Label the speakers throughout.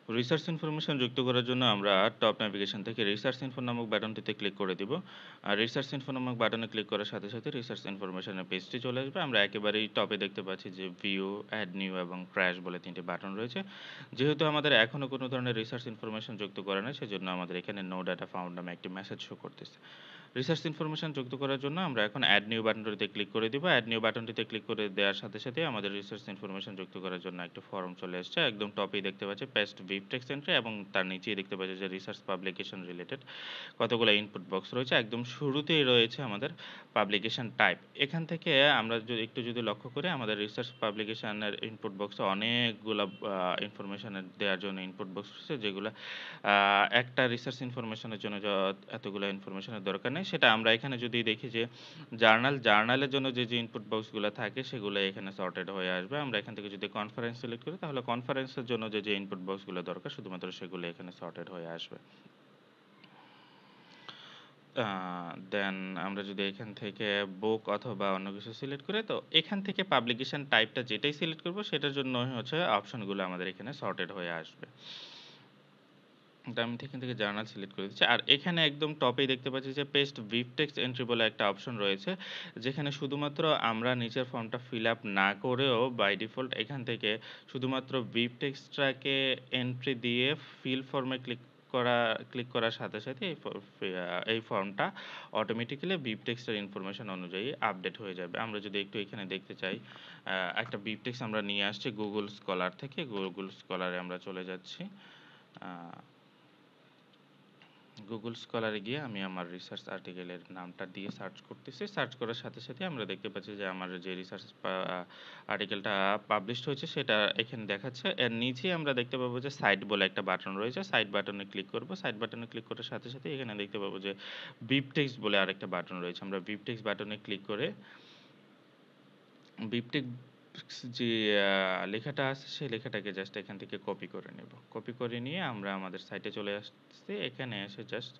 Speaker 1: Research information যুক্ত করার জন্য আমরা টপ নেভিগেশন থেকে রিসার্চ ইনফো নামক বাটনটিতে ক্লিক করে দিব। আর রিসার্চ ইনফো নামক বাটনে ক্লিক করার সাথে সাথে রিসার্চ ইনফরমেশনের পেজটি চলে আসবে। আমরা একেবারেই টপে দেখতে পাচ্ছি যে ভিউ, অ্যাড নিউ এবং ক্র্যাশ বলে ৩টি বাটন রয়েছে। যেহেতু আমাদের এখনো কোনো ধরনের রিসার্চ ইনফরমেশন যুক্ত করা নেই, সেজন্য আমাদের এখানে নো ডাটা ফাউন্ড নামে একটি মেসেজ শো করতেছে। রিসার্চ ইনফরমেশন যুক্ত করার জন্য আমরা এখন অ্যাড নিউ বাটনটিতে ক্লিক করে দিব। অ্যাড নিউ বাটনটিতে ক্লিক করে দেওয়ার সাথে সাথে আমাদের রিসার্চ ইনফরমেশন যুক্ত করার জন্য একটা ফর্ম চলে আসছে। একদম টপেই দেখতে পাচ্ছি পেস্ট ভিভ টেক্সট এন্ট্রি এবং তার নিচেই দেখতে পাচ্ছি যে রিসার্চ পাবলিকেশন রিলেটেড কতগুলো ইনপুট বক্স রয়েছে। একদম শুরুতেই রয়েছে আমাদের পাবলিকেশন টাইপ। এখান থেকে আমরা যদি লক্ষ্য করি আমাদের রিসার্চ পাবলিকেশনের ইনপুট বক্সে অনেকগুলা ইনফরমেশনের দেওয়ার জন্য ইনপুট বক্স রয়েছে, যেগুলা একটা রিসার্চ ইনফরমেশনের জন্য এতগুলো ইনফরমেশনের দরকার নেই। সেটা আমরা এখানে যদি দেখি যে জার্নালের জন্য যে ইনপুট বক্সগুলো থাকে সেগুলো এখানে সর্টেড হয়ে আসবে। আমরা এখান থেকে যদি কনফারেন্স সিলেক্ট করি তাহলে কনফারেন্সের জন্য যে ইনপুট বক্সগুলো দরকার শুধুমাত্র সেগুলো এখানে সর্টেড হয়ে আসবে। দেন আমরা যদি এখান থেকে বুক অথবা অন্য কিছু সিলেক্ট করি, তো এখান থেকে পাবলিকেশন টাইপটা যেটাই সিলেক্ট করব সেটার জন্য হচ্ছে অপশনগুলো আমাদের এখানে সর্টেড হয়ে আসবে। তো আমি এখান থেকে জার্নাল সিলেক্ট করে দিচ্ছি। আর এখানে একদম টপেই দেখতে পাচ্ছি যে পেস্ট ভিভ টেক্সট এন্ট্রি বলে একটা অপশন রয়েছে, যেখানে শুধুমাত্র আমরা নিচের ফর্মটা ফিল আপ না করেও বাই ডিফল্ট এখান থেকে শুধুমাত্র ভিভ টেক্সটটাকে এন্ট্রি দিয়ে ফিল ফর্মে ক্লিক করার সাথে সাথে এই ফর্মটা অটোমেটিক্যালি ভিভ টেক্সটের ইনফরমেশন অনুযায়ী আপডেট হয়ে যাবে। আমরা যদি একটু এখানে দেখতে চাই, একটা ভিভ টেক্সট আমরা নিয়ে আসছি গুগল স্কলার থেকে। গুগল স্কলারে আমরা চলে যাচ্ছি। গুগল স্কলারে গিয়ে আমি আমার রিসার্চ আর্টিকেলের নামটা দিয়ে সার্চ করতেছি। সার্চ করার সাথে সাথে আমরা দেখতে পাচ্ছি যে আমার যে রিসার্চ আর্টিকেলটা পাবলিশড হয়েছে সেটা এখানে দেখাচ্ছে। এর নিচে আমরা দেখতে পাবো যে সাইট বলে একটা বাটন রয়েছে। সাইট বাটনে ক্লিক করব। সাইট বাটনে ক্লিক করার সাথে সাথে এখানে দেখতে পাবো যে ভিভ টেক্সট বলে আরেকটা বাটন রয়েছে। আমরা ভিভ টেক্সট বাটনে ক্লিক করে বিবটেক্স যে লেখাটা আছে সেই লেখাটাকে জাস্ট এখান থেকে কপি করে নেব। কপি করে নিয়ে আমরা আমাদের সাইটে চলে আসছি। এখানে এসে জাস্ট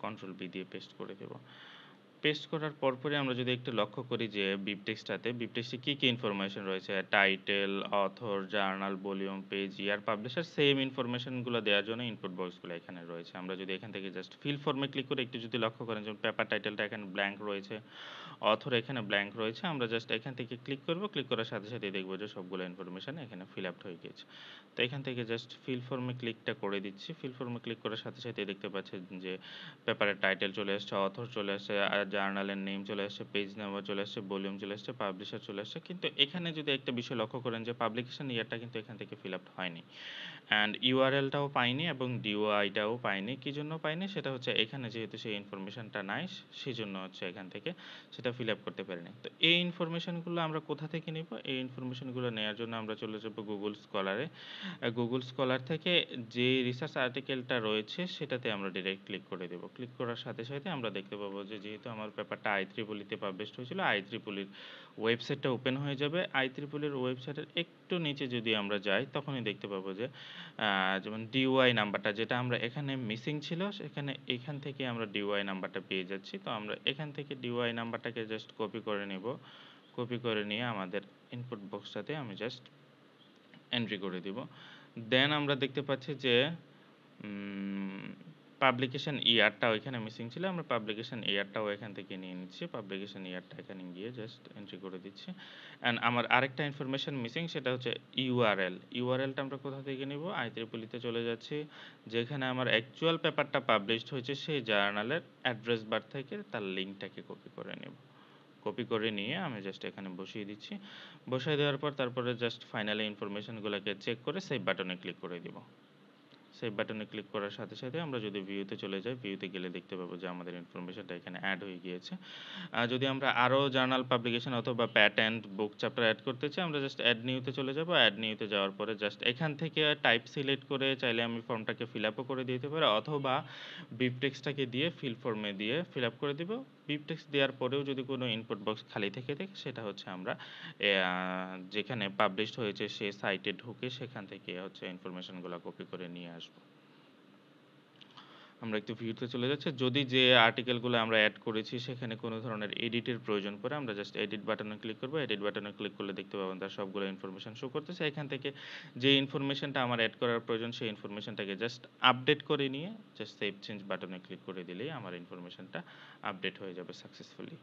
Speaker 1: কন্ট্রোল বি দিয়ে পেস্ট করে দেব। পেস্ট করার পরপরই আমরা যদি একটু লক্ষ্য করি যে বিবটেক্সটে কি ইনফরমেশন রয়েছে, title, author, journal, volume, page, year, publisher, same ইনফরমেশনগুলো দেওয়ার জন্য ইনপুট বক্সগুলো এখানে রয়েছে। আমরা যদি এখান থেকে জাস্ট ফিল ফর্মে ক্লিক করে একটু যদি লক্ষ্য করেন, যেমন পেপার টাইটেলটা এখানে ব্ল্যাঙ্ক রয়েছে, অথর এখানে ব্ল্যাঙ্ক রয়েছে। আমরা জাস্ট এখান থেকে ক্লিক করব। ক্লিক করার সাথে সাথেই দেখব যে সবগুলো ইনফরমেশন এখানে ফিল আপ হয়ে গিয়েছে। তো এখান থেকে জাস্ট ফিল ফর্মে ক্লিকটা করে দিচ্ছি। ফিল ফর্মে ক্লিক করার সাথে সাথেই দেখতে পাচ্ছেন যে পেপারের টাইটেল চলে আসছে, অথর চলে আসছে, আর জার্নালের নেম চলে আসছে, পেজ নাম্বার চলে আসছে, ভলিউম চলে আসছে, পাবলিশার চলে আসছে। কিন্তু এখানে যদি একটা বিষয় লক্ষ্য করেন যে পাবলিকেশন ইয়ারটা কিন্তু এখান থেকে ফিল আপ হয়নি। অ্যান্ড ইউআরএলটাও পাইনি এবং ডিওআইটাও পাইনি। কি জন্য পাইনি? সেটা হচ্ছে এখানে যেহেতু সেই ইনফরমেশনটা নাই, সেজন্য হচ্ছে এখান থেকে সেটা ফিল আপ করতে পারিনি। তো এই ইনফরমেশনগুলো আমরা কোথা থেকে নিব? এই ইনফরমেশনগুলো নেয়ার জন্য আমরা চলে যাব গুগল স্কলারে। গুগল স্কলার থেকে যে রিসার্চ আর্টিকেলটা রয়েছে সেটাতে আমরা ডিরেক্ট ক্লিক করে দেব। ক্লিক করার সাথে সাথে আমরা দেখতে পাবো যে যেহেতু আমার পেপারটা IEEE তে পাবলিশড হয়েছিল, IEEE ওয়েবসাইটটা ওপেন হয়ে যাবে। IEEE ওয়েবসাইটের একটু নিচে যদি আমরা যাই তখনই দেখতে পাবো যে যেমন ডিওআই নাম্বারটা যেটা আমরা এখানে মিসিং ছিল, এখান থেকে আমরা ডিওআই নাম্বারটা পেয়ে যাচ্ছি। তো আমরা এখান থেকে ডিওআই নাম্বারটাকে জাস্ট কপি করে নেব। কপি করে নিয়ে আমাদের ইনপুট বক্সটাতে আমি জাস্ট এন্ট্রি করে দিব। দেন আমরা দেখতে পাচ্ছি যে পাবলিকেশন ইয়ারটাও এখানে মিসিং ছিল। আমরা পাবলিকেশন ইয়ারটাও এখান থেকে নিয়ে নিচ্ছি। পাবলিকেশন ইয়ারটা এখানে গিয়ে জাস্ট এন্ট্রি করে দিচ্ছি। অ্যান্ড আমার আরেকটা ইনফরমেশন মিসিং, সেটা হচ্ছে ইউআরএল। ইউআরএলটা আমরা কোথা থেকে নিব? IEEE তে চলে যাচ্ছি। যেখানে আমার অ্যাকচুয়াল পেপারটা পাবলিশড হয়েছে সেই জার্নালের অ্যাড্রেস বার থেকে তার লিঙ্কটাকে কপি করে নেব। কপি করে নিয়ে আমি জাস্ট এখানে বসিয়ে দিচ্ছি। বসায় দেওয়ার পর তারপরে জাস্ট ফাইনালি ইনফরমেশনগুলোকে চেক করে সেভ বাটনে ক্লিক করে দিব। সেভ বাটনে ক্লিক করার সাথে সাথে আমরা যদি ভিউতে চলে যাই, ভিউতে গেলে দেখতে পাবো যে আমাদের ইনফরমেশনটা এখানে অ্যাড হয়ে গিয়েছে। যদি আমরা আরও জার্নাল পাবলিকেশন অথবা প্যাটেন্ট, বুক চ্যাপ্টার অ্যাড করতে চাই, আমরা জাস্ট অ্যাড নিউতে চলে যাব। অ্যাড নিউতে যাওয়ার পরে জাস্ট এখান থেকে টাইপ সিলেক্ট করে চাইলে আমি ফর্মটাকে ফিল আপও করে দিতে পারি, অথবা বিবটেক্সটাকে দিয়ে ফিল ফর্মে দিয়ে ফিল আপ করে দিব। বিবটেক্স দেওয়ার পরেও যদি কোনো ইনপুট বক্স খালি থেকে থাকে, সেটা হচ্ছে আমরা যেখানে পাবলিশড হয়েছে সে সাইটে ঢুকে সেখান থেকে হচ্ছে ইনফরমেশনগুলো কপি করে নিয়ে আসবো। আমরা একটু ভিউতে চলে যাচ্ছি। যদি যে আর্টিকেলগুলো আমরা এড করেছি সেখানে কোনো ধরনের এডিটের প্রয়োজন পড়ে, আমরা জাস্ট এডিট বাটনে ক্লিক করব। এডিট বাটনে ক্লিক করলে দেখতে পাবেন তার সবগুলো ইনফরমেশন শো করতেছে। এখান থেকে যে ইনফরমেশনটা আমার এড করার প্রয়োজন সেই ইনফরমেশনটাকে জাস্ট আপডেট করে নিয়ে জাস্ট সেভ চেঞ্জ বাটনে ক্লিক করে দিলেই আমার ইনফরমেশনটা আপডেট হয়ে যাবে সাকসেসফুলি।